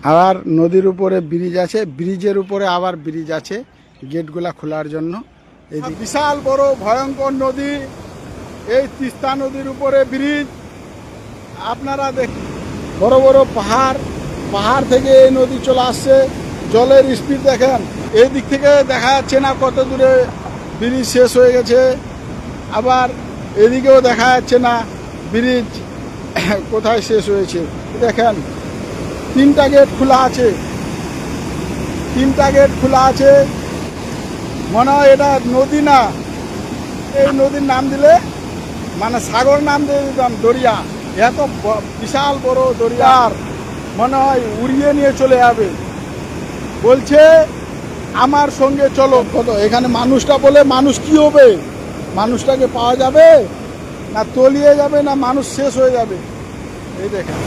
আবার নদীর উপরে ব্রিজ আছে, ব্রিজের উপরে আবার ব্রিজ আছে গেটগুলা খোলার জন্য। এই বিশাল বড় ভয়ঙ্কর নদী, এই তিস্তা নদীর উপরে ব্রিজ। আপনারা দেখুন বড় বড় পাহাড়, পাহাড় থেকে এই নদী চলে আসছে। জলের স্পিড দেখেন, এই দিক থেকে দেখা যাচ্ছে না কত দূরে ব্রিজ শেষ হয়ে গেছে, আবার এদিকেও দেখা যাচ্ছে না ব্রিজ কোথায় শেষ হয়েছে। দেখেন তিনটা গেট খোলা আছে, তিনটা গেট খোলা আছে। মনে হয় এটা নদী না, এই নদীর নাম দিলে মানে সাগর নাম দিয়ে দিতাম, দরিয়া। এত বিশাল বড় দরিয়ার মনে হয় উড়িয়ে নিয়ে চলে যাবে। বলছে আমার সঙ্গে চলো। কত এখানে মানুষটা বলে, মানুষ কি হবে? মানুষটাকে পাওয়া যাবে না তলিয়ে যাবে না মানুষ শেষ হয়ে যাবে? এই দেখেন।